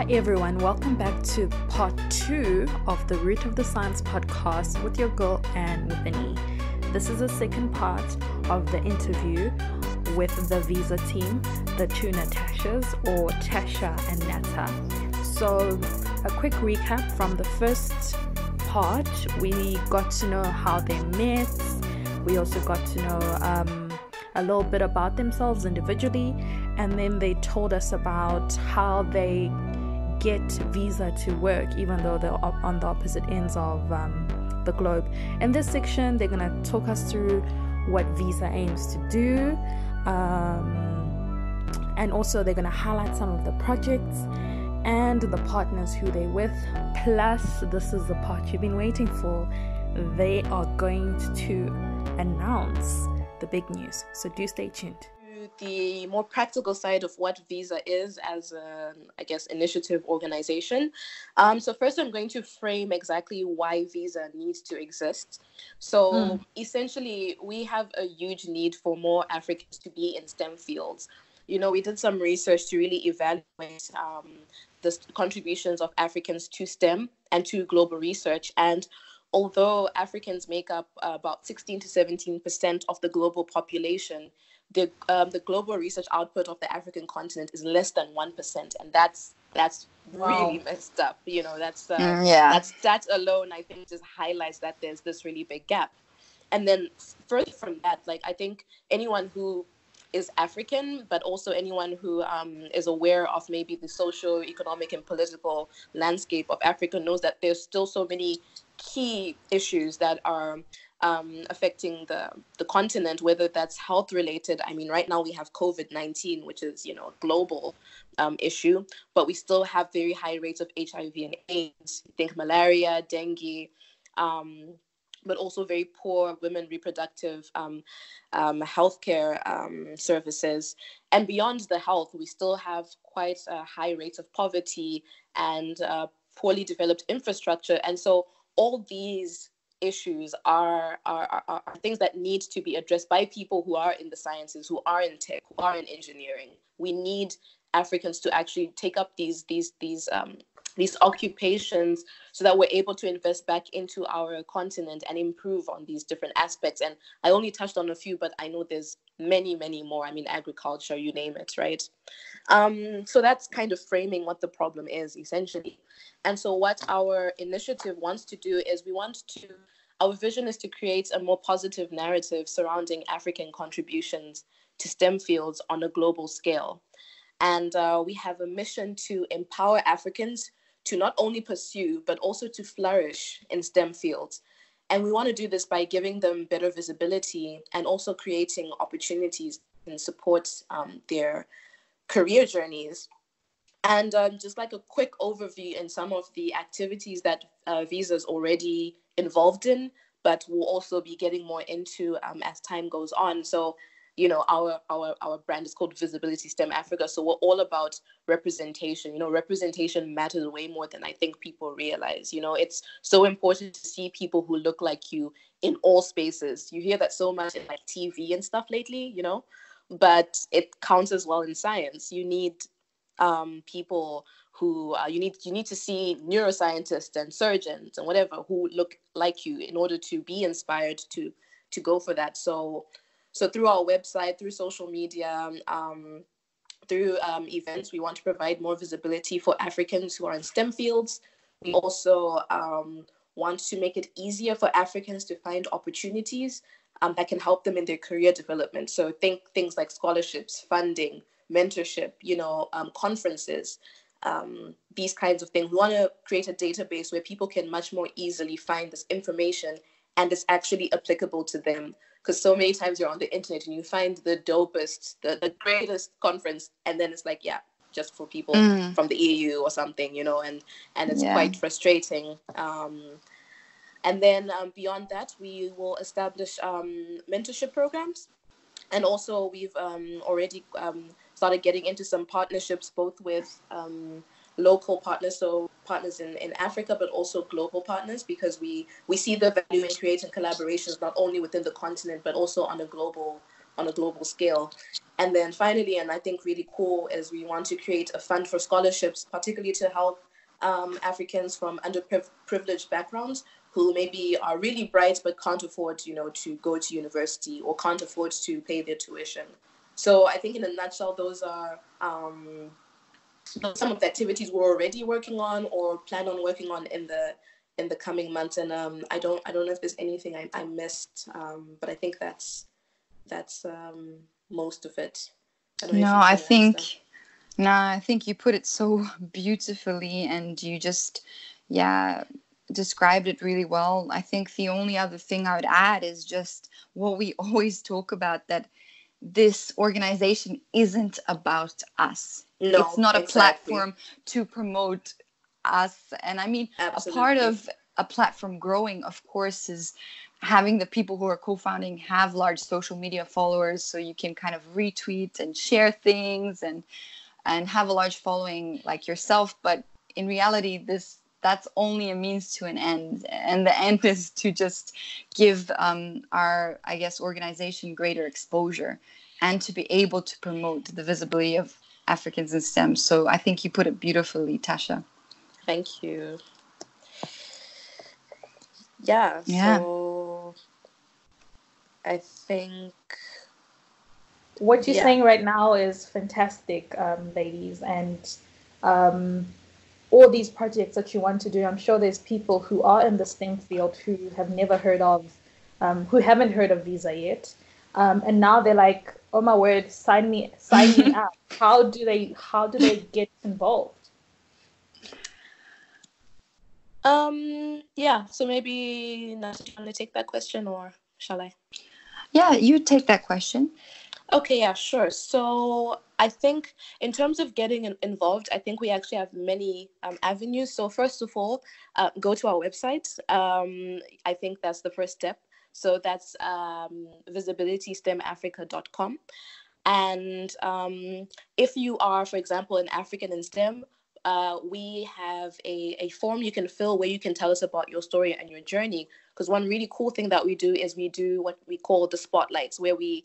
Hi everyone, welcome back to part 2 of the Root of the Science podcast with your girl Anne with an E. This is the second part of the interview with the visa team, the two Natashas, or Tasha and Nata. So a quick recap from the first part, we got to know how they met, we also got to know a little bit about themselves individually, and then they told us about how they get visa to work even though they're on the opposite ends of the globe. In this section, they're going to talk us through what visa aims to do, and also they're going to highlight some of the projects and the partners who they're with. Plus, this is the part you've been waiting for, they are going to announce the big news, so do stay tuned. The more practical side of what Visa is as a, initiative organization. So first I'm going to frame exactly why Visa needs to exist. So essentially, we have a huge need for more Africans to be in STEM fields. You know, we did some research to really evaluate the contributions of Africans to STEM and to global research. And although Africans make up about 16 to 17% of the global population, the global research output of the African continent is less than 1%, and that's really messed up. You know, that alone, I think, just highlights that there's this really big gap. And then further from that, I think anyone who is African, but also anyone who is aware of maybe the social, economic, and political landscape of Africa knows that there's still so many key issues that are affecting the continent, whether that's health related. I mean, right now we have COVID-19, which is, a global issue, but we still have very high rates of HIV and AIDS. I think malaria, dengue, but also very poor women reproductive healthcare services. And beyond the health, we still have quite high rates of poverty and poorly developed infrastructure. And so all these issues are things that need to be addressed by people who are in the sciences, who are in tech, who are in engineering. We need Africans to actually take up these occupations so that we're able to invest back into our continent and improve on these different aspects. And I only touched on a few, but I know there's many, many more. I mean, agriculture, you name it, right? So that's kind of framing what the problem is, essentially. And so what our initiative wants to do is our vision is to create a more positive narrative surrounding African contributions to STEM fields on a global scale. And we have a mission to empower Africans to not only pursue, but also to flourish in STEM fields. And we want to do this by giving them better visibility and also creating opportunities and support their career journeys. And just like a quick overview in some of the activities that Visa is already involved in, but we'll also be getting more into as time goes on. So, our brand is called Visibility STEM Africa. So we're all about representation. Representation matters way more than I think people realize. It's so important to see people who look like you in all spaces. You hear that so much in TV and stuff lately, but it counts as well in science. You need people who you need to see neuroscientists and surgeons and whatever who look like you in order to be inspired to go for that. So through our website, through social media, through events, we want to provide more visibility for Africans who are in STEM fields. We also want to make it easier for Africans to find opportunities that can help them in their career development. So think things like scholarships, funding, mentorship, conferences, these kinds of things. We want to create a database where people can much more easily find this information and it's actually applicable to them. Because so many times you're on the internet and you find the dopest, the greatest conference, and then it's just for people from the EU or something, and it's quite frustrating. And then beyond that, we will establish mentorship programs. And also we've already started getting into some partnerships, both with local partners, so partners in Africa, but also global partners, because we see the value in creating collaborations not only within the continent, but also on a global scale. And then finally, and I think really cool, is we want to create a fund for scholarships, particularly to help Africans from underprivileged backgrounds who maybe are really bright but can't afford, to go to university or can't afford to pay their tuition. So I think in a nutshell, those are some of the activities we're already working on or plan on working on in the coming months. And I don't know if there's anything I missed, but I think that's most of it. I think you put it so beautifully, and you just described it really well. I think the only other thing I would add is just what we always talk about, that this organization isn't about us. No, it's not exactly. A platform to promote us. And I mean, Absolutely. A part of a platform growing, of course, is having the people who are co-founding have large social media followers, so you can kind of retweet and share things and have a large following like yourself. But in reality, that's only a means to an end, and the end is to just give our, I guess, organization greater exposure and to be able to promote the visibility of Africans in STEM. So I think you put it beautifully, Tasha. Thank you. Yeah. So I think what you're saying right now is fantastic, ladies, and all these projects that you want to do. I'm sure there's people who are in the STEM field who have never heard of, who haven't heard of Visa yet, and now they're like, "Oh my word, sign me up." How do they get involved? So maybe Nataša, do you want to take that question, or shall I? Yeah, you take that question. Okay, yeah, sure. So I think in terms of getting involved, I think we actually have many avenues. So first of all, go to our website. I think that's the first step. So that's visibilitystemafrica.com. And if you are, for example, an African in STEM, we have a form you can fill where you can tell us about your story and your journey. Because one really cool thing that we do is we do what we call the spotlights, where we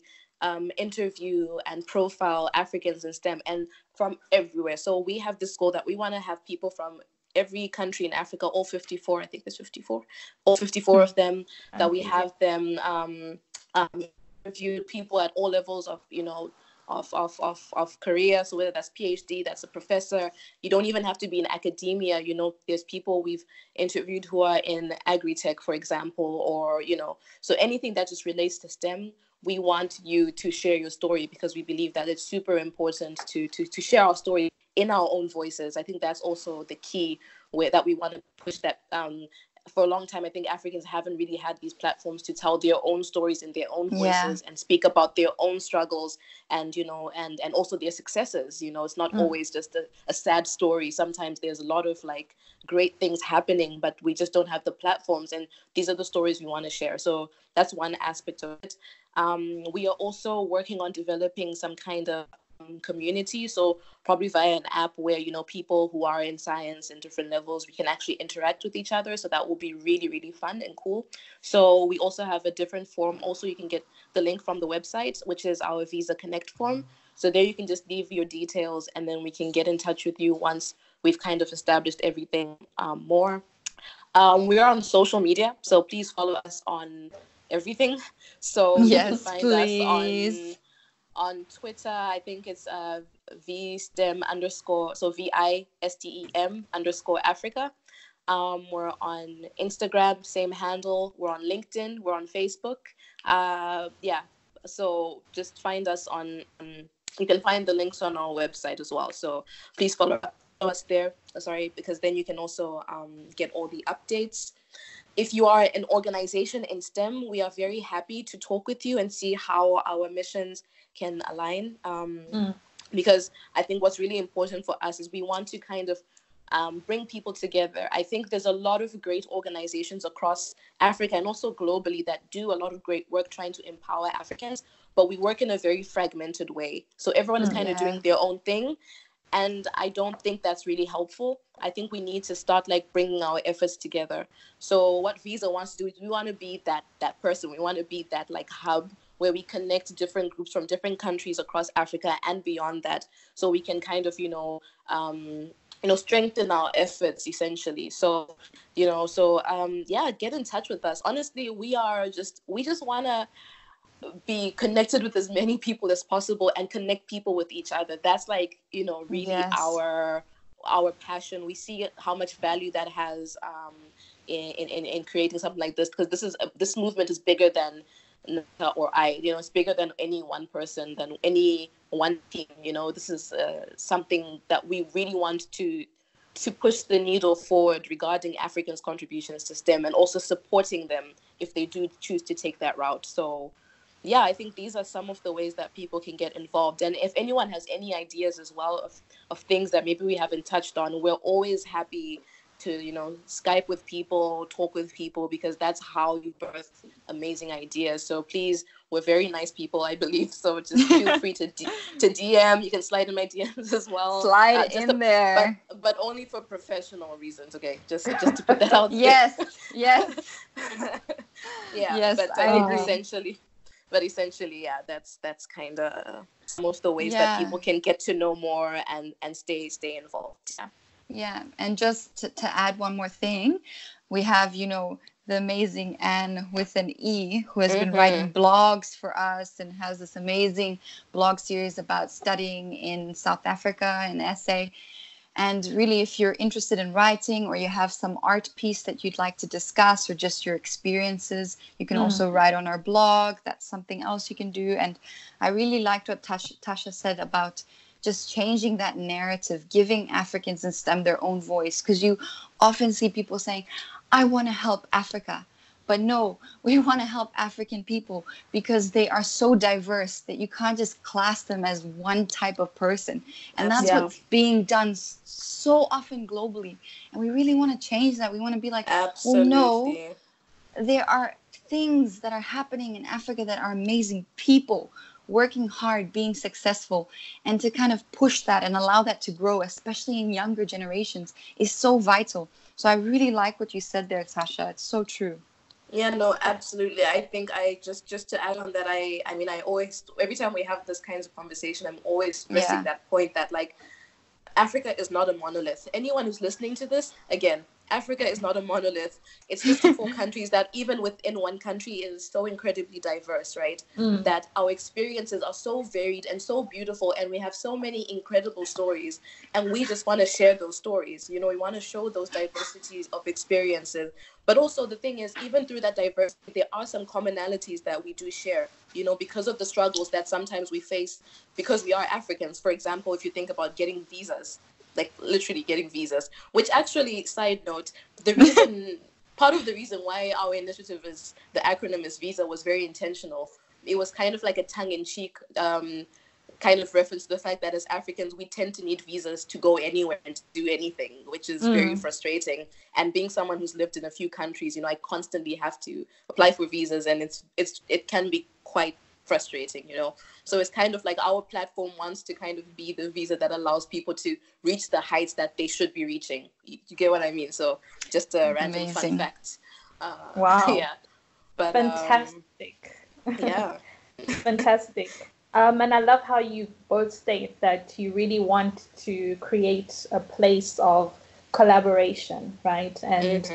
interview and profile Africans in STEM and from everywhere. So we have this goal that we want to have people from every country in Africa, all 54, I think there's 54, all 54 of them, that we have them interview people at all levels of, of career. So whether that's PhD, that's a professor, you don't even have to be in academia. There's people we've interviewed who are in agri-tech, for example, or, so anything that just relates to STEM, we want you to share your story, because we believe that it's super important to share our story in our own voices. I think that's also the key that we want to push that. For a long time, I think Africans haven't really had these platforms to tell their own stories in their own voices and speak about their own struggles and, and also their successes. It's not always just a sad story. Sometimes there's a lot of great things happening, but we just don't have the platforms. And these are the stories we want to share. So that's one aspect of it. We are also working on developing some kind of community, so probably via an app where people who are in science in different levels, we can actually interact with each other. So that will be really, really fun and cool. So we also have a different form. Also, you can get the link from the website, which is our Visa Connect form. So there you can just leave your details, and then we can get in touch with you once we've kind of established everything more. We are on social media, so please follow us on everything. So you can find us on Twitter. I think it's VSTEM_, so VISTEM_Africa. We're on Instagram, same handle. We're on LinkedIn. We're on Facebook. So just find us on. You can find the links on our website as well. So please follow us there. Because then you can also get all the updates. If you are an organization in STEM, we are very happy to talk with you and see how our missions can align. Because I think what's really important for us is we want to kind of bring people together. I think there's a lot of great organizations across Africa and also globally that do a lot of great work trying to empower Africans, but we work in a very fragmented way. So everyone is kind of doing their own thing. And I don't think that's really helpful. I think we need to start bringing our efforts together. So what Visa wants to do is we want to be that person. We want to be that hub where we connect different groups from different countries across Africa and beyond that, so we can kind of, strengthen our efforts essentially. So, yeah, get in touch with us. Honestly, we just want to be connected with as many people as possible and connect people with each other. That's like, really Yes. our passion. We see how much value that has in creating something like this, because this movement is bigger than Nata or I. It's bigger than any one person, than any one team. This is something that we really want to push the needle forward regarding Africans' contributions to STEM, and also supporting them if they do choose to take that route. So yeah, I think these are some of the ways that people can get involved. And if anyone has any ideas as well of things that maybe we haven't touched on, we're always happy to, Skype with people, talk with people, because that's how you birth amazing ideas. So please, we're very nice people, I believe. So just feel free to DM. You can slide in my DMs as well. Slide in there. But only for professional reasons, okay? Just to put that out there. Yes. Yeah, yes, but I agree. essentially, yeah, that's kind of most of the ways that people can get to know more and stay involved. Yeah, and just to add one more thing, we have, the amazing Anne with an E, who has been writing blogs for us and has this amazing blog series about studying in South Africa, an essay. And really, if you're interested in writing, or you have some art piece that you'd like to discuss, or just your experiences, you can also write on our blog. That's something else you can do. And I really liked what Tasha said about just changing that narrative, giving Africans in STEM their own voice. Because you often see people saying, I want to help Africa. But no, we want to help African people because they are so diverse that you can't just class them as one type of person. And that's what's being done so often globally. And we really want to change that. We want to be like, absolutely. Well, no, there are things that are happening in Africa that are amazing people working hard, being successful, and to kind of push that and allow that to grow, especially in younger generations, is so vital. So I really like what you said there, Tasha. It's so true. Yeah, no, absolutely. I think I just to add on that, I always, every time we have this kinds of conversation, I'm always stressing that point that, like, Africa is not a monolith. Anyone who's listening to this, again, Africa is not a monolith. It's 54 countries that even within one country is so incredibly diverse, right? That our experiences are so varied and so beautiful, and we have so many incredible stories, and we just want to share those stories. We want to show those diversities of experiences. But also the thing is, even through that diversity, there are some commonalities that we do share, because of the struggles that sometimes we face because we are Africans. For example, if you think about getting visas, like literally getting visas, which actually, side note, part of the reason why our initiative the acronym is Visa was very intentional. It was kind of like a tongue-in-cheek kind of reference to the fact that as Africans, we tend to need visas to go anywhere and to do anything, which is very frustrating. And being someone who's lived in a few countries, I constantly have to apply for visas, and it can be quite frustrating, So it's kind of like our platform wants to kind of be the visa that allows people to reach the heights that they should be reaching. You get what I mean? So just a random fun fact. Wow. Yeah. But, fantastic. Yeah. Fantastic. And I love how you both state that you really want to create a place of collaboration, right? And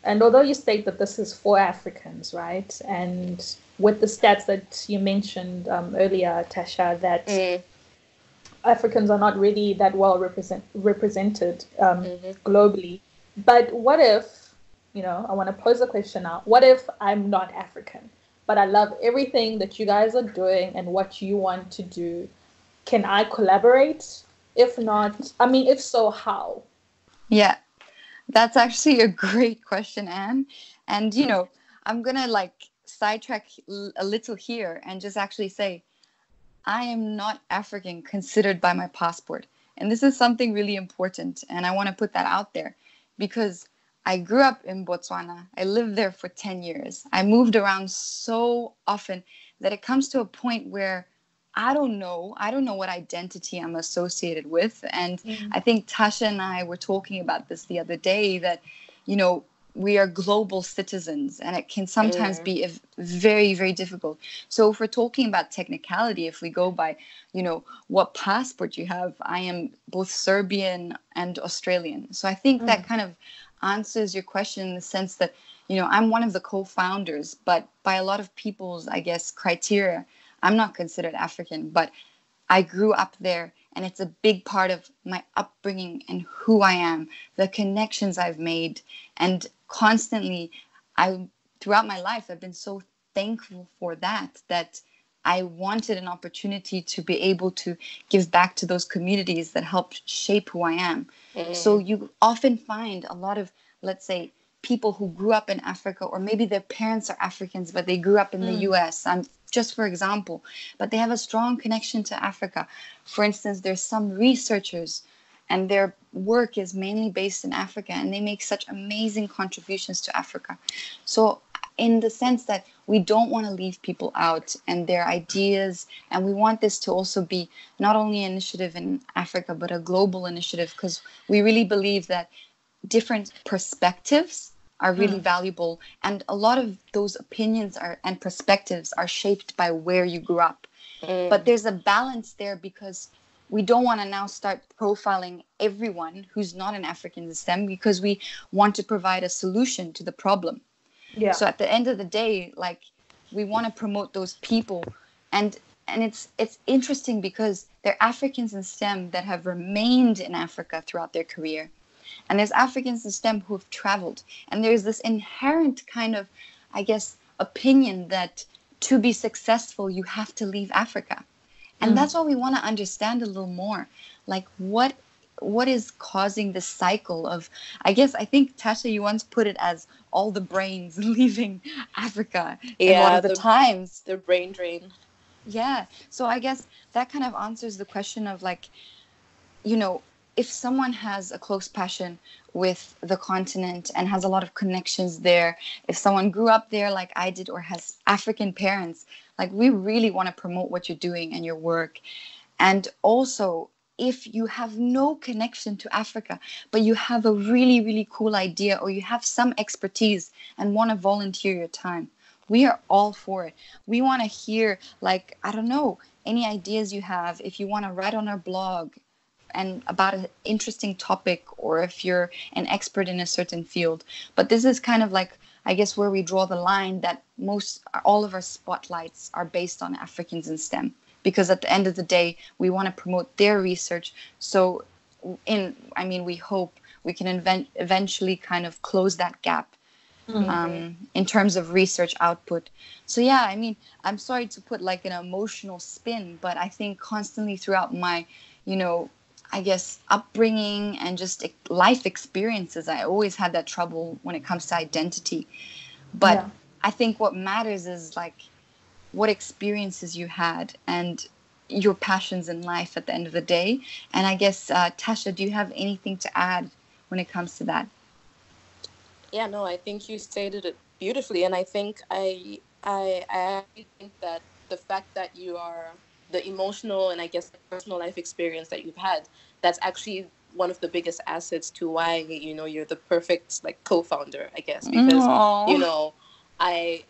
and although you state that this is for Africans, right? And with the stats that you mentioned earlier, Tasha, that Africans are not really that well represented globally. But what if, I want to pose a question now. What if I'm not African, but I love everything that you guys are doing and what you want to do? Can I collaborate? If not, if so, how? Yeah, that's actually a great question, Anne. And, I'm going to sidetrack a little here and just actually say, I am not African considered by my passport. And this is something really important. And I want to put that out there because I grew up in Botswana. I lived there for 10 years. I moved around so often that it comes to a point where I don't know what identity I'm associated with. And I think Tasha and I were talking about this the other day that, we are global citizens, and it can sometimes be very, very difficult. So if we're talking about technicality, if we go by, what passport you have, I am both Serbian and Australian. So I think that kind of answers your question in the sense that, I'm one of the co-founders, but by a lot of people's, I guess, criteria, I'm not considered African, but I grew up there, and it's a big part of my upbringing and who I am, the connections I've made. And constantly, throughout my life, I've been so thankful for that I wanted an opportunity to be able to give back to those communities that helped shape who I am. So you often find a lot of, let's say, people who grew up in Africa, or maybe their parents are Africans, but they grew up in the US. Just for example, but they have a strong connection to Africa. For instance, there's some researchers and their work is mainly based in Africa, and they make such amazing contributions to Africa. So in the sense that we don't want to leave people out and their ideas, and we want this to also be not only an initiative in Africa, but a global initiative, because we really believe that different perspectives are really valuable, and a lot of those opinions and perspectives are shaped by where you grew up. But there's a balance there, because we don't want to now start profiling everyone who's not an African descent, because we want to provide a solution to the problem. So at the end of the day, like, we want to promote those people, and it's interesting because they're Africans in STEM that have remained in Africa throughout their career. And there's Africans in STEM who have traveled. And there's this inherent kind of, I guess, opinion that to be successful, you have to leave Africa. And that's what we want to understand a little more. Like, what is causing this cycle of, I think, Tasha, you once put it as all the brains leaving Africa. Yeah, a lot of the times. The brain drain. Yeah. So I guess that kind of answers the question of, like, if someone has a close passion with the continent and has a lot of connections there, if someone grew up there like I did, or has African parents, like, we really want to promote what you're doing and your work. And also, if you have no connection to Africa, but you have a really, really cool idea, or you have some expertise and want to volunteer your time, we are all for it. We want to hear, like, I don't know, any ideas you have. If you want to write on our blog and about an interesting topic, or if you're an expert in a certain field. But this is kind of like, I guess, where we draw the line, that all of our spotlights are based on Africans in STEM, because at the end of the day, we want to promote their research. So we hope we can eventually kind of close that gap in terms of research output. So yeah, I'm sorry to put like an emotional spin, but I think constantly throughout my, I guess, upbringing and just life experiences, I always had that trouble when it comes to identity. But I think what matters is, like, what experiences you had and your passions in life at the end of the day. And I guess, Tasha, do you have anything to add when it comes to that? Yeah, no, I think you stated it beautifully. And I think I think that the fact that you are the emotional and, I guess, the personal life experience that you've had, that's actually one of the biggest assets to why, you're the perfect, like, co-founder, I guess, because, I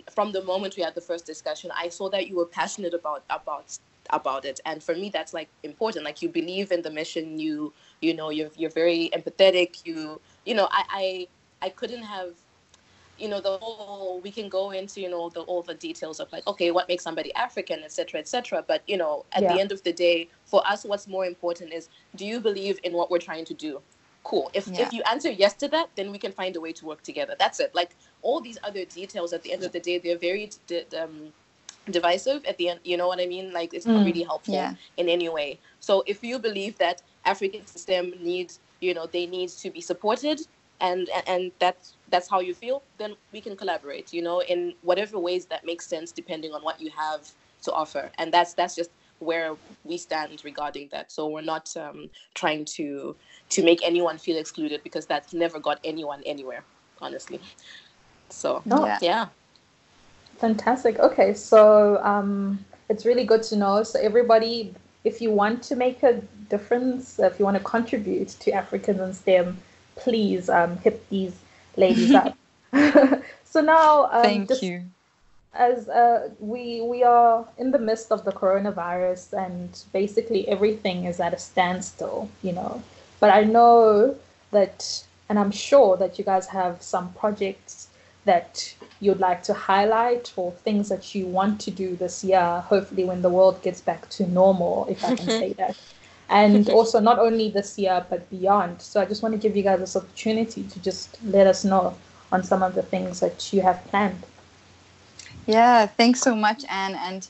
from the moment we had the first discussion, I saw that you were passionate about it. And for me, that's, like, important. Like, you believe in the mission, you're very empathetic, I couldn't have, we can go into, all the details of, like, okay, what makes somebody African, et cetera, et cetera. But, at the end of the day, for us, what's more important is, do you believe in what we're trying to do? Cool. If you answer yes to that, then we can find a way to work together. That's it. Like, all these other details, at the end of the day, they're very divisive at the end. You know what I mean? Like, it's not really helpful in any way. So if you believe that African system needs, they need to be supported, and that's how you feel, then we can collaborate, in whatever ways that makes sense, depending on what you have to offer. And that's just where we stand regarding that. So we're not trying to make anyone feel excluded, because that's never got anyone anywhere, honestly. So yeah. Fantastic. Okay, so it's really good to know. So everybody, if you want to make a difference, if you want to contribute to Africans in STEM, please hit these ladies up. So now, Thank you. as we are in the midst of the coronavirus, and basically everything is at a standstill, but I know that, and I'm sure that you guys have some projects that you'd like to highlight, or things that you want to do this year, hopefully when the world gets back to normal, if I can say that. And also not only this year but beyond. So I just want to give you guys this opportunity to just let us know on some of the things that you have planned. Yeah, thanks so much, Anne. And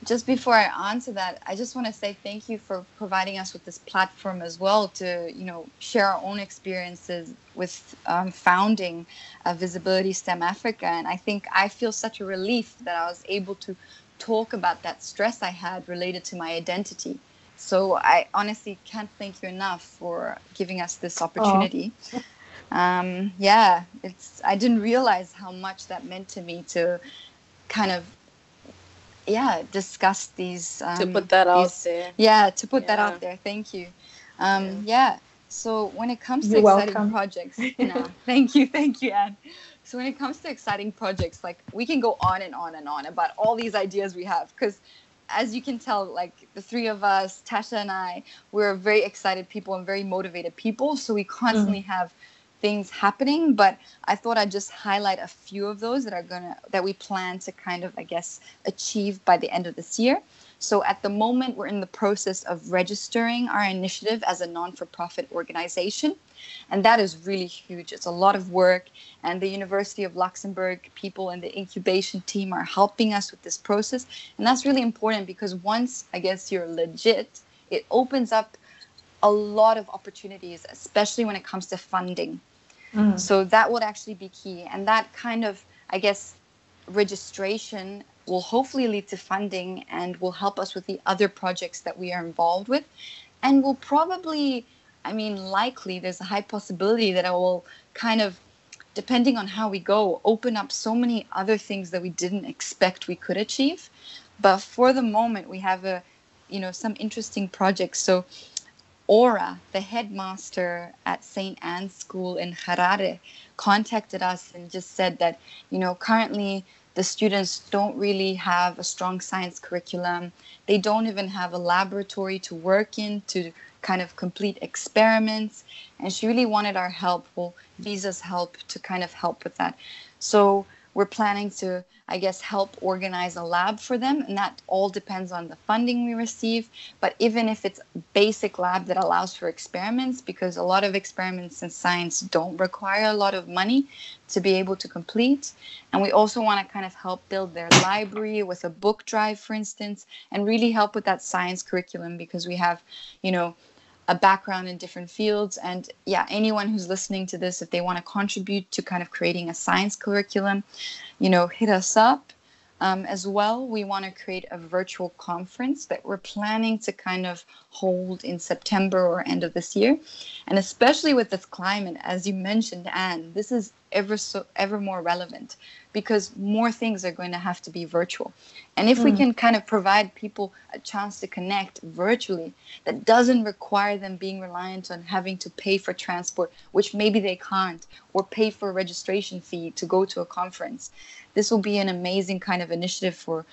just before I answer that, I just want to say thank you for providing us with this platform as well to, share our own experiences with founding Visibility STEM Africa. And I think I feel such a relief that I was able to talk about that stress I had related to my identity. So I honestly can't thank you enough for giving us this opportunity. I didn't realize how much that meant to me to kind of discuss these to put that out there. That out there. Thank you. So when it comes to You're exciting welcome. projects, thank you, Anne. So when it comes to exciting projects, like, we can go on and on and on about all these ideas we have, because as you can tell, like, the three of us, Tasha and I, we're very excited people and very motivated people, so we constantly have things happening. But I thought I'd just highlight a few of those that we plan to kind of, I guess, achieve by the end of this year. So at the moment, we're in the process of registering our initiative as a non-for-profit organization. And that is really huge. It's a lot of work. And the University of Luxembourg people in the incubation team are helping us with this process. And that's really important, because once, I guess, you're legit, it opens up a lot of opportunities, especially when it comes to funding. So that would actually be key. And that kind of, I guess, registration will hopefully lead to funding and will help us with the other projects that we are involved with. And will probably, likely, there's a high possibility that it will kind of, depending on how we go, open up so many other things that we didn't expect we could achieve. But for the moment, we have some interesting projects. So Ora, the headmaster at St. Anne's School in Harare, contacted us and just said that, currently the students don't really have a strong science curriculum. They don't even have a laboratory to work in to kind of complete experiments. And she really wanted our help, Visa's help, to kind of help with that. So we're planning to, I guess, help organize a lab for them. And that all depends on the funding we receive. But even if it's a basic lab that allows for experiments, because a lot of experiments in science don't require a lot of money to be able to complete. And we also want to kind of help build their library with a book drive, for instance, and really help with that science curriculum, because we have, a background in different fields. And anyone who's listening to this, if they want to contribute to kind of creating a science curriculum, hit us up. As well, we want to create a virtual conference that we're planning to kind of hold in September or end of this year. And especially with this climate, as you mentioned, Anne, this is ever more relevant, because more things are going to have to be virtual. And if we can kind of provide people a chance to connect virtually, that doesn't require them being reliant on having to pay for transport, which maybe they can't, or pay for a registration fee to go to a conference. This will be an amazing kind of initiative for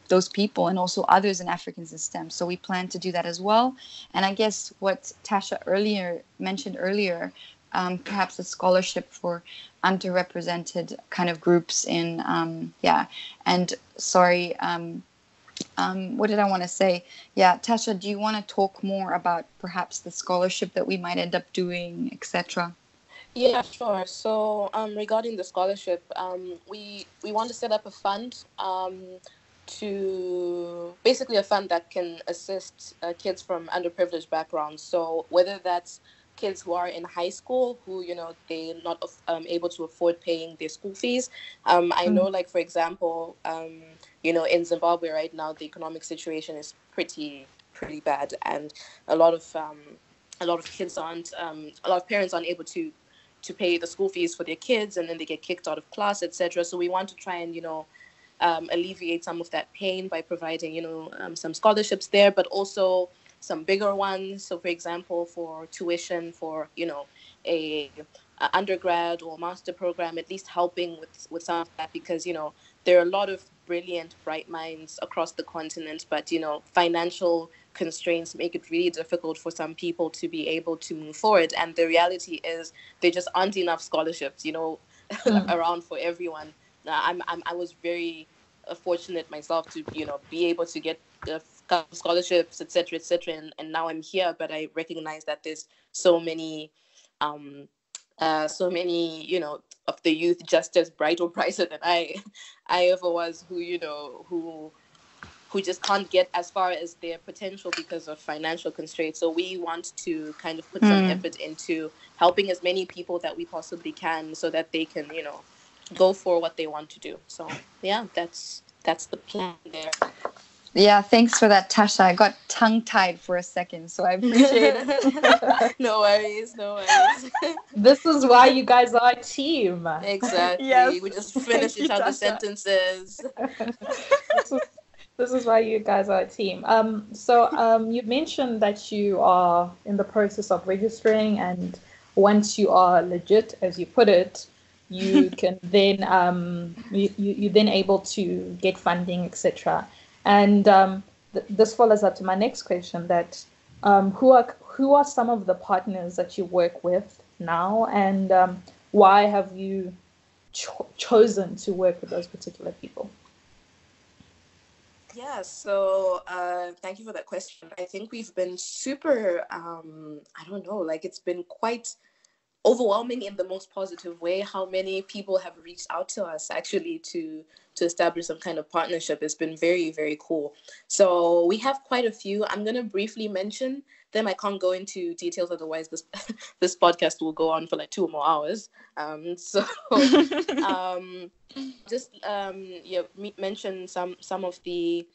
those people and also others in Africans in STEM. So we plan to do that as well. And I guess what Tasha mentioned earlier, perhaps a scholarship for underrepresented kind of groups in, what did I want to say? Yeah, Tasha, do you want to talk more about perhaps the scholarship that we might end up doing, etc.? Yeah, sure. So regarding the scholarship, we want to set up a fund to basically a fund that can assist kids from underprivileged backgrounds. So whether that's kids who are in high school who, they're not able to afford paying their school fees. I know, like, for example, in Zimbabwe right now, the economic situation is pretty bad, and a lot of kids aren't, a lot of parents aren't able to pay the school fees for their kids, and then they get kicked out of class, etc. So we want to try and, alleviate some of that pain by providing, some scholarships there, but also some bigger ones. So, for example, for tuition for, a undergrad or master program, at least helping with some of that, because, there are a lot of brilliant, bright minds across the continent, but, financial constraints make it really difficult for some people to be able to move forward. And the reality is there just aren't enough scholarships, around for everyone. I was very fortunate myself to, be able to get scholarships, etc., etc. And now I'm here, but I recognize that there's so many, of the youth just as bright or brighter than I ever was, who just can't get as far as their potential because of financial constraints. So we want to kind of put some effort into helping as many people that we possibly can, so that they can, go for what they want to do. So yeah, that's the plan there. Yeah, thanks for that, Tasha. I got tongue-tied for a second, so I appreciate it. No worries. This is why you guys are a team. Exactly. Yes. We just finish each other's sentences. This is why you guys are a team. So you mentioned that you are in the process of registering, and once you are legit, as you put it, you can then you then able to get funding, etc. And this follows up to my next question: that who are some of the partners that you work with now, and why have you chosen to work with those particular people? Yeah, so thank you for that question. I think we've been super, it's been quite overwhelming in the most positive way how many people have reached out to us actually to establish some kind of partnership. It's been very, very cool. So we have quite a few. I'm going to briefly mention them. I can't go into details, otherwise this podcast will go on for like 2 more hours. Mention some of the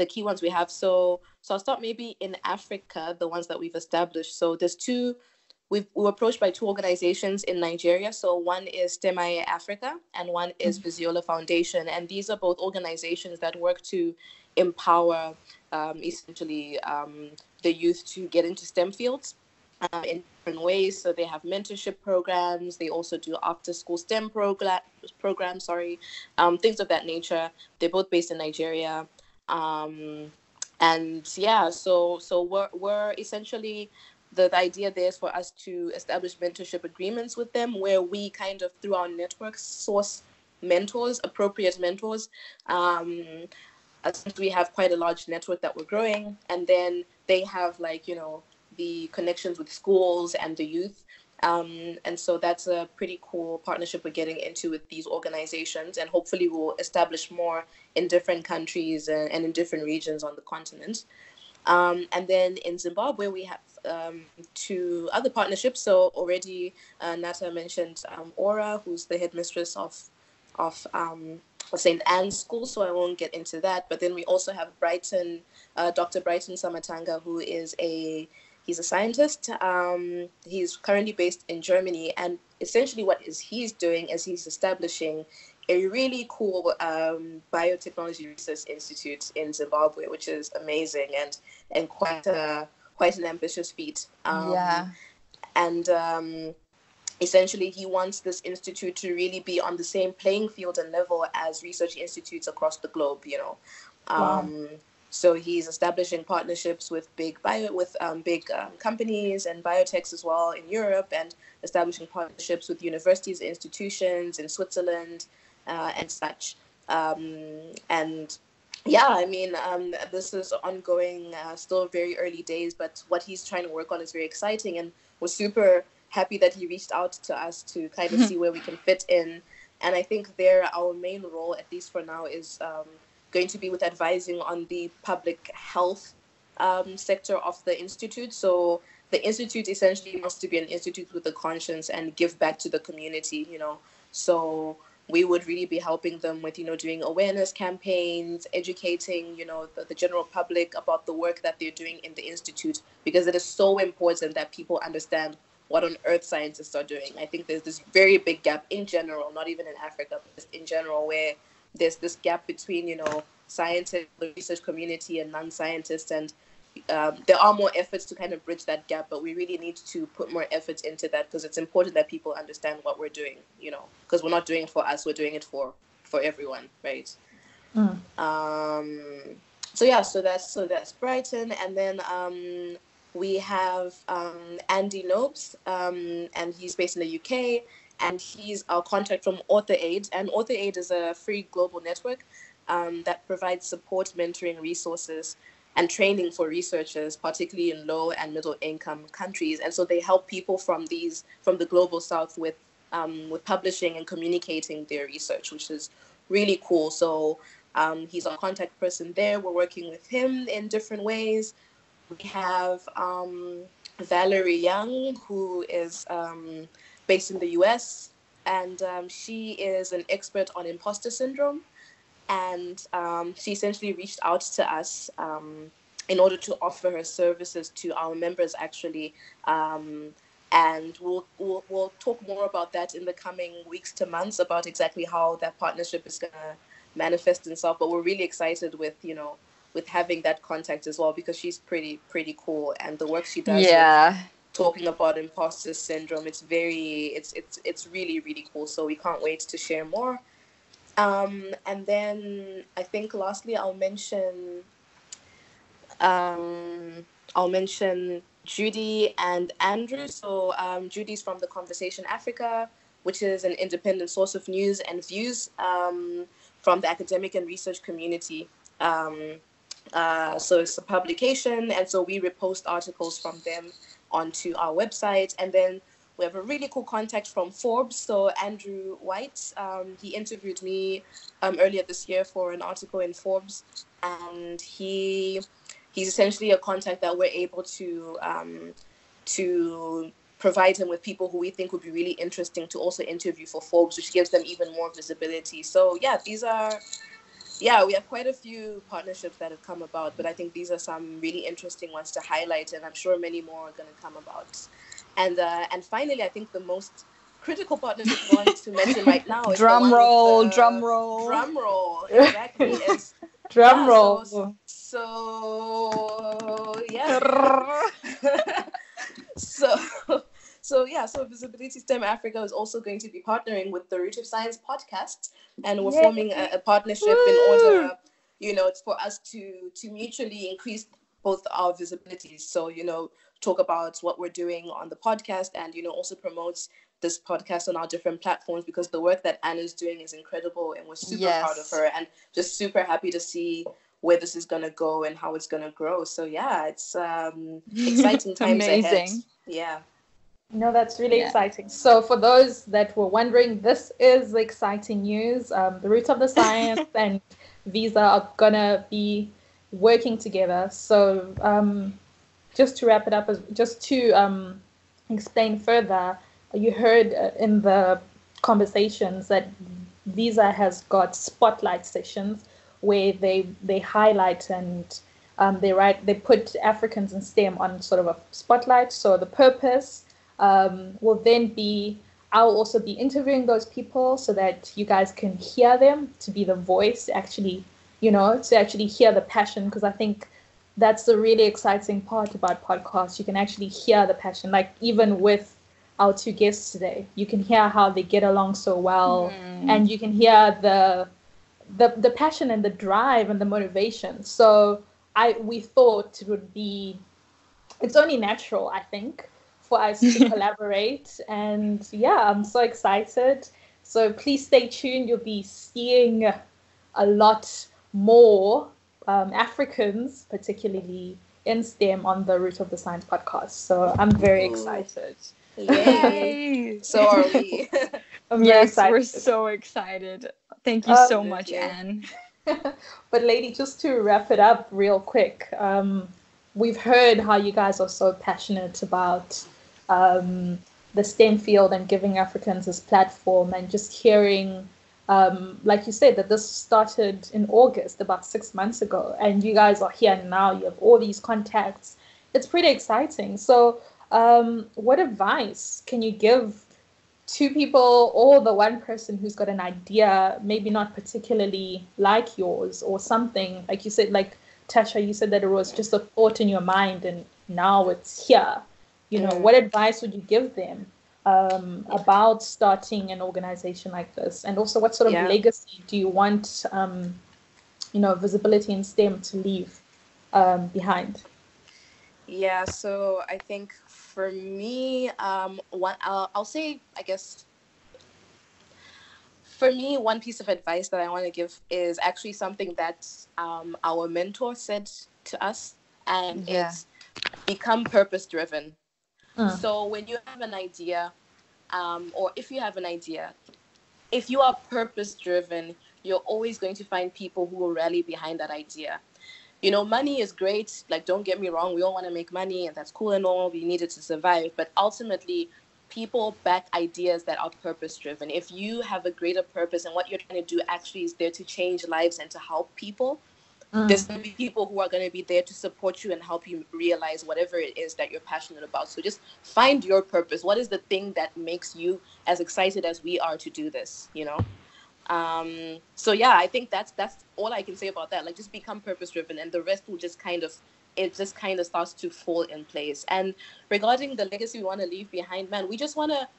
key ones we have. So I'll start maybe in Africa, the ones that we've established. So there's two. We were approached by 2 organizations in Nigeria. So one is Temaye Africa and one is Viziola Foundation. And these are both organizations that work to empower essentially the youth to get into STEM fields in different ways. So they have mentorship programs. They also do after-school STEM programs, things of that nature. They're both based in Nigeria. And yeah, so we're essentially... The idea there is for us to establish mentorship agreements with them, where we kind of, through our network, source mentors, appropriate mentors. Since we have quite a large network that we're growing, and then they have the connections with schools and the youth. And so that's a pretty cool partnership we're getting into with these organizations, and hopefully we'll establish more in different countries and in different regions on the continent. And then in Zimbabwe, we have 2 other partnerships. So already Nata mentioned Aura, who's the headmistress of St. Anne's School, so I won't get into that. But then we also have Dr. Brighton Samatanga, who is he's a scientist. He's currently based in Germany, and essentially what he's doing is he's establishing a really cool biotechnology research institute in Zimbabwe, which is amazing and quite an ambitious feat. And essentially he wants this institute to really be on the same playing field and level as research institutes across the globe, Wow. So he's establishing partnerships with big companies and biotechs as well in Europe, and establishing partnerships with universities, institutions in Switzerland, and such. And yeah, I mean, this is ongoing, still very early days, but what he's trying to work on is very exciting, and we're super happy that he reached out to us to kind of see where we can fit in. And I think our main role, at least for now, is going to be with advising on the public health sector of the institute. So the institute essentially wants to be an institute with a conscience and give back to the community, So we would really be helping them with, doing awareness campaigns, educating, the general public about the work that they're doing in the institute, because it is so important that people understand what on earth scientists are doing. I think there's this very big gap in general, not even in Africa, but just in general, where there's this gap between, scientists, the research community, and non-scientists. And there are more efforts to kind of bridge that gap, but we really need to put more efforts into that because it's important that people understand what we're doing, because we're not doing it for us, we're doing it for everyone, right? So that's Brighton, and then we have Andy Nobes, and he's based in the UK, and he's our contact from AuthorAid, and AuthorAid is a free global network that provides support, mentoring, resources, and training for researchers, particularly in low and middle income countries. And so they help people from the global south with publishing and communicating their research, which is really cool. So he's our contact person there. We're working with him in different ways. We have Valerie Young, who is based in the US, and she is an expert on imposter syndrome. And she essentially reached out to us in order to offer her services to our members, actually. And we'll talk more about that in the coming weeks to months, about exactly how that partnership is going to manifest itself. But we're really excited with having that contact as well, because she's pretty cool, and the work she does with talking about imposter syndrome, it's really, really cool. So we can't wait to share more. And then I think lastly I'll mention Judy and Andrew. So Judy's from the Conversation Africa, which is an independent source of news and views from the academic and research community. So it's a publication, and so we repost articles from them onto our website. And then we have a really cool contact from Forbes. So Andrew White, he interviewed me earlier this year for an article in Forbes, and he's essentially a contact that we're able to provide him with people who we think would be really interesting to also interview for Forbes, which gives them even more visibility. So we have quite a few partnerships that have come about, but I think these are some really interesting ones to highlight, and I'm sure many more are going to come about. And finally, I think the most critical partnership we want to mention right now is drum roll, exactly. Is drum roll. So yeah. So Visibility STEM Africa is also going to be partnering with the Root of Science podcast, and we're forming a partnership in order, it's for us to mutually increase both our visibilities. So, talk about what we're doing on the podcast, and, also promotes this podcast on our different platforms, because the work that Anna's doing is incredible, and we're super proud of her, and just super happy to see where this is going to go and how it's going to grow. So yeah, it's exciting times ahead. Yeah. No, that's really exciting. So for those that were wondering, this is exciting news. The Root of the Science and Visa are gonna be working together. So just to wrap it up, just to explain further, you heard in the conversations that Visa has got spotlight sessions where they highlight and they put Africans in STEM on sort of a spotlight. So the purpose will then be, I'll also be interviewing those people so that you guys can hear them, to be the voice, actually, to actually hear the passion, because I think that's the really exciting part about podcasts. You can actually hear the passion, like even with our two guests today, you can hear how they get along so well, and you can hear the passion and the drive and the motivation. So we thought it would be, it's only natural, I think, for us to collaborate. And yeah, I'm so excited. So please stay tuned. You'll be seeing a lot more Africans, particularly in STEM, on the Root of the Science podcast. So I'm very excited. Yay! So are we. We're so excited. Thank you so much, Anne. But lady, just to wrap it up real quick, we've heard how you guys are so passionate about the STEM field and giving Africans this platform, and just hearing, like you said, that this started in August, about 6 months ago, and you guys are here now. You have all these contacts. It's pretty exciting. So what advice can you give to people, or the one person who's got an idea, maybe not particularly like yours, or something, like you said, like Tasha, you said that it was just a thought in your mind and now it's here. What advice would you give them about starting an organization like this? And also, what sort of legacy do you want, Visibility in STEM to leave behind? Yeah, so I think for me, I'll say, I guess, for me, one piece of advice that I want to give is actually something that our mentor said to us, and it's become purpose-driven. So when you have an idea, or if you have an idea, if you are purpose-driven, you're always going to find people who will rally behind that idea. Money is great. Like, don't get me wrong. We all want to make money, and that's cool and all. We need it to survive. But ultimately, people back ideas that are purpose-driven. If you have a greater purpose and what you're trying to do actually is there to change lives and to help people, there's going to be people who are going to be there to support you and help you realize whatever it is that you're passionate about. So just find your purpose. What is the thing that makes you as excited as we are to do this, So yeah, I think that's all I can say about that. Like, just become purpose-driven, and the rest will just kind of starts to fall in place. And regarding the legacy we want to leave behind, man, we just want to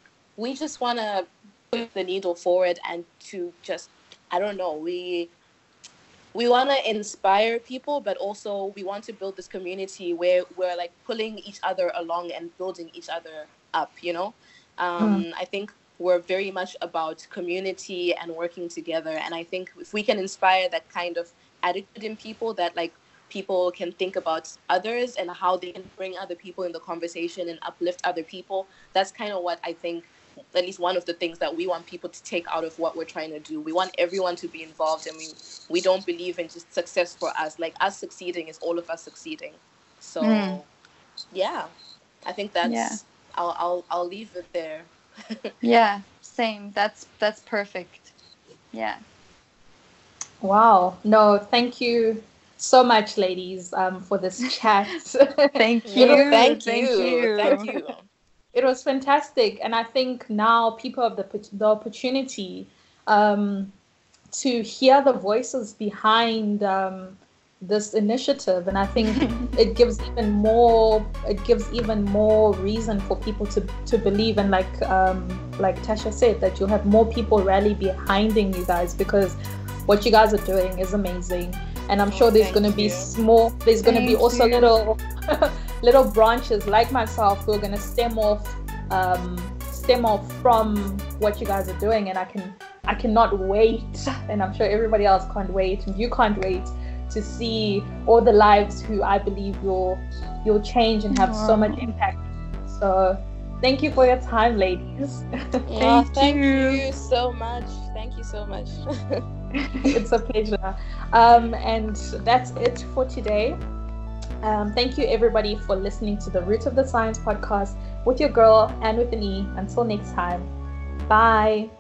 put the needle forward and to just, I don't know, we want to inspire people, but also we want to build this community where we're like pulling each other along and building each other up, I think we're very much about community and working together. And I think if we can inspire that kind of attitude in people, that like people can think about others and how they can bring other people in the conversation and uplift other people, that's kind of what I think, at least one of the things that we want people to take out of what we're trying to do. We want everyone to be involved, and we don't believe in just success for us. Like, us succeeding is all of us succeeding. So yeah, I think that's I'll leave it there. Yeah, same. That's perfect. Yeah. Wow. No, thank you so much, ladies, for this chat. Thank you. Thank you. It was fantastic, and I think now people have the opportunity to hear the voices behind this initiative, and I think it gives even more reason for people to believe, and like Tasha said, that you'll have more people rally behind you guys, because what you guys are doing is amazing. And I'm sure there's going to be also little branches like myself who are going to stem off from what you guys are doing, and I cannot wait, and I'm sure everybody else can't wait, and you can't wait to see all the lives who I believe you'll change and have so much impact. So thank you for your time, ladies. Thank you so much. Thank you so much. It's a pleasure. And that's it for today. Thank you everybody for listening to the Root of the Science podcast with your girl and with an E. Until next time. Bye.